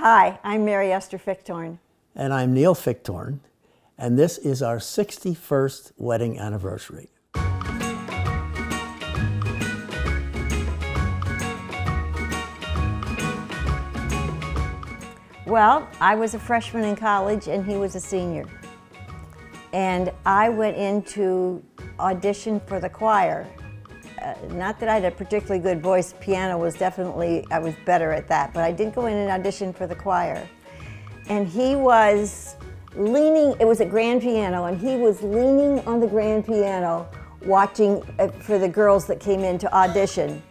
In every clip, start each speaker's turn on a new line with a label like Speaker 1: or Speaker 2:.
Speaker 1: Hi, I'm Mary Esther Fichthorn.
Speaker 2: And I'm Neil Fichthorn, and this is our 61st wedding anniversary.
Speaker 1: Well, I was a freshman in college and he was a senior. And I went in to audition for the choir. Not that I had a particularly good voice, piano was definitely, I was better at that, but I did go in and audition for the choir. And he was leaning, it was a grand piano, and he was leaning on the grand piano watching for the girls that came in to audition.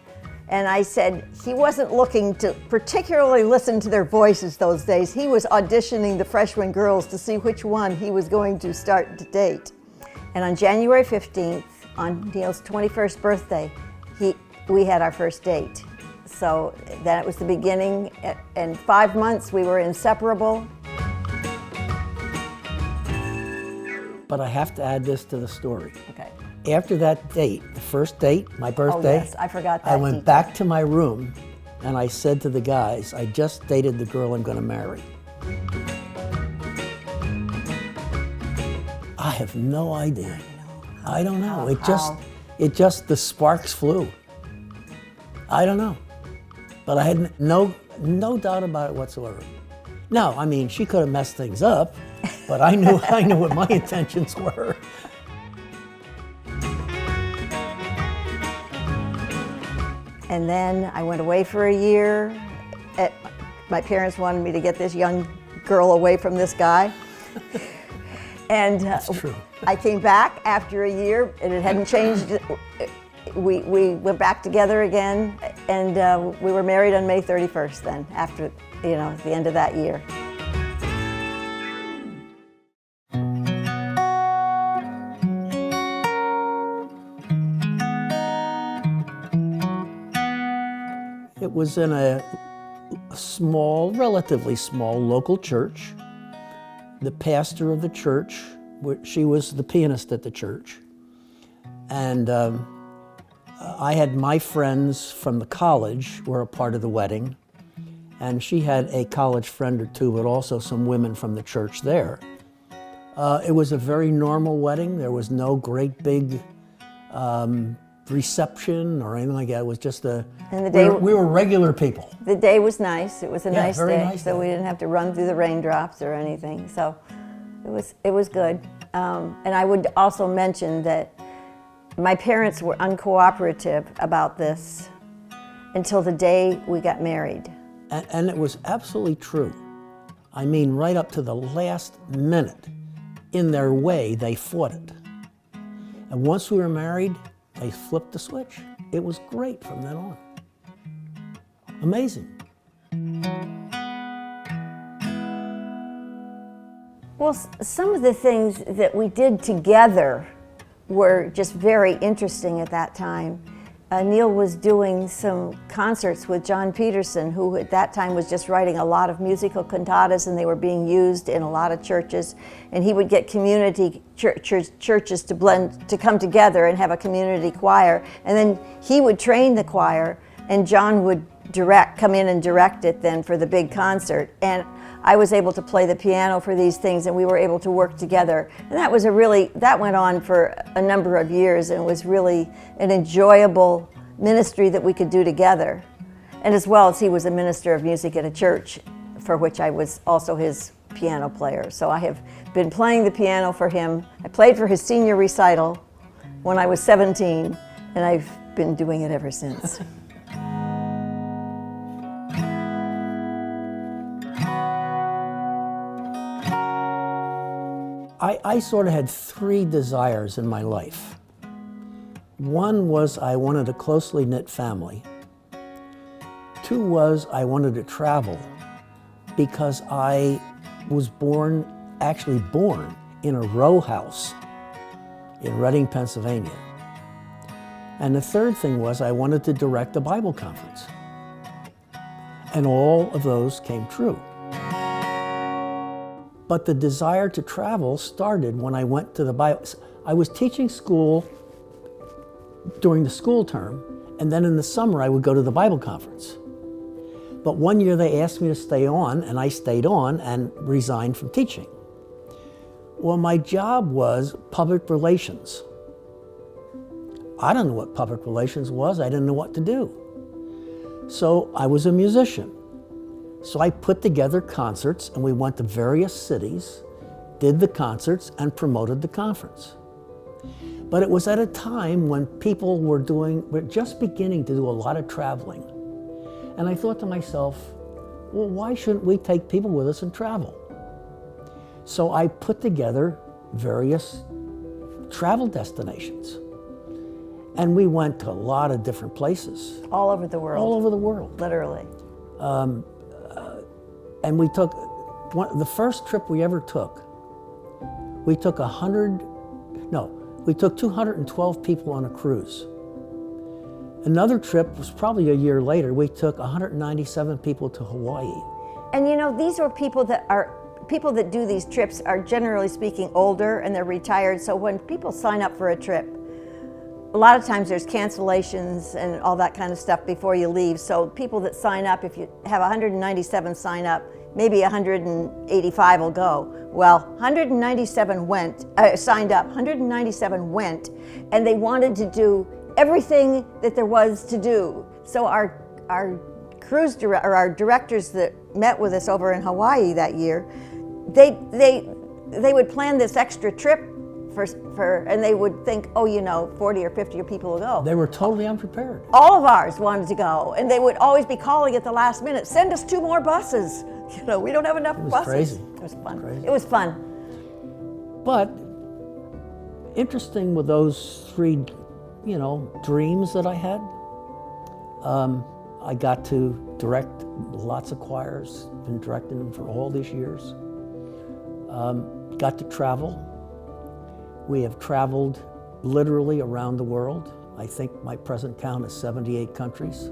Speaker 1: And I said, he wasn't looking to particularly listen to their voices those days. He was auditioning the freshman girls to see which one he was going to start to date. And on January 15th, on Neil's 21st birthday, we had our first date. So that was the beginning. And 5 months we were inseparable.
Speaker 2: But I have to add this to the story.
Speaker 1: Okay.
Speaker 2: After that date, the first date, my birthday,
Speaker 1: oh, yes, I forgot that
Speaker 2: I went
Speaker 1: detail.
Speaker 2: back to my room and I said to the guys, I just dated the girl I'm going to marry. I have no idea. I don't know. It just, the sparks flew. I don't know. But I had no doubt about it whatsoever. No, I mean, she could have messed things up, but I knew what my intentions were.
Speaker 1: And then I went away for a year. My parents wanted me to get this young girl away from this guy. And
Speaker 2: That's true.
Speaker 1: I came back after a year, and it hadn't changed. We went back together again, and we were married on May 31st then, after, the end of that year.
Speaker 2: It was in a small, relatively small local church. The pastor of the church, she was the pianist at the church. And I had my friends from the college were a part of the wedding. And she had a college friend or two, but also some women from the church there. It was a very normal wedding. There was no great big reception or anything like that. It was just we were regular people.
Speaker 1: The day was nice. It was a nice
Speaker 2: very
Speaker 1: day,
Speaker 2: nice
Speaker 1: so
Speaker 2: day.
Speaker 1: we didn't have to run through the raindrops or anything. So it was good. And I would also mention that my parents were uncooperative about this until the day we got married.
Speaker 2: And it was absolutely true. I mean, right up to the last minute, in their way, they fought it. And once we were married, they flipped the switch. It was great from then on. Amazing.
Speaker 1: Well, some of the things that we did together were just very interesting at that time. Neil was doing some concerts with John Peterson, who at that time was just writing a lot of musical cantatas, and they were being used in a lot of churches. And he would get community churches to come together and have a community choir. And then he would train the choir, and John would come in and direct it then for the big concert. And I was able to play the piano for these things, and we were able to work together. And that went on for a number of years, and it was really an enjoyable ministry that we could do together. And as well as he was a minister of music at a church, for which I was also his piano player. So I have been playing the piano for him. I played for his senior recital when I was 17, and I've been doing it ever since.
Speaker 2: I sort of had three desires in my life. One was I wanted a closely knit family. Two was I wanted to travel because I was actually born in a row house in Reading, Pennsylvania. And the third thing was I wanted to direct a Bible conference. And all of those came true. But the desire to travel started when I went to the Bible. I was teaching school during the school term, and then in the summer I would go to the Bible conference. But one year they asked me to stay on, and I stayed on and resigned from teaching. Well, my job was public relations. I didn't know what public relations was. I didn't know what to do. So I was a musician. So I put together concerts, and we went to various cities, did the concerts, and promoted the conference. But it was at a time when people were just beginning to do a lot of traveling. And I thought to myself, well, why shouldn't we take people with us and travel? So I put together various travel destinations. And we went to a lot of different places.
Speaker 1: All over the world.
Speaker 2: All over the world.
Speaker 1: Literally.
Speaker 2: And we took, the first trip we ever took, we took 212 people on a cruise. Another trip was probably a year later, we took 197 people to Hawaii.
Speaker 1: And you know, these are people that do these trips are generally speaking older and they're retired. So when people sign up for a trip, a lot of times there's cancellations and all that kind of stuff before you leave. So people that sign up, if you have 197 sign up, maybe 185 will go. Well, 197 signed up, 197 went, and they wanted to do everything that there was to do. So our our directors that met with us over in Hawaii that year, they would plan this extra trip and they would think, oh, 40 or 50 people will go.
Speaker 2: They were totally unprepared.
Speaker 1: All of ours wanted to go, and they would always be calling at the last minute, send us 2 more buses. We don't have enough buses.
Speaker 2: It was crazy.
Speaker 1: It was fun.
Speaker 2: Crazy.
Speaker 1: It was fun.
Speaker 2: But interesting with those 3, dreams that I had. I got to direct lots of choirs, been directing them for all these years. Got to travel. We have traveled literally around the world. I think my present count is 78 countries.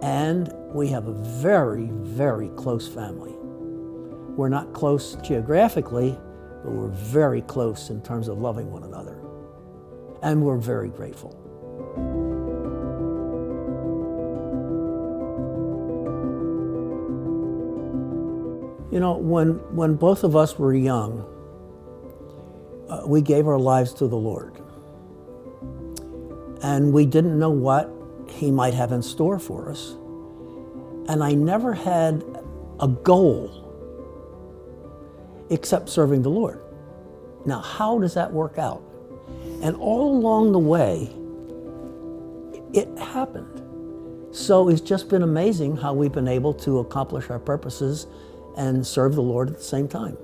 Speaker 2: And we have a very, very close family. We're not close geographically, but we're very close in terms of loving one another. And we're very grateful. When both of us were young, we gave our lives to the Lord. And we didn't know what He might have in store for us. And I never had a goal except serving the Lord. Now, how does that work out? And all along the way, it happened. So it's just been amazing how we've been able to accomplish our purposes and serve the Lord at the same time.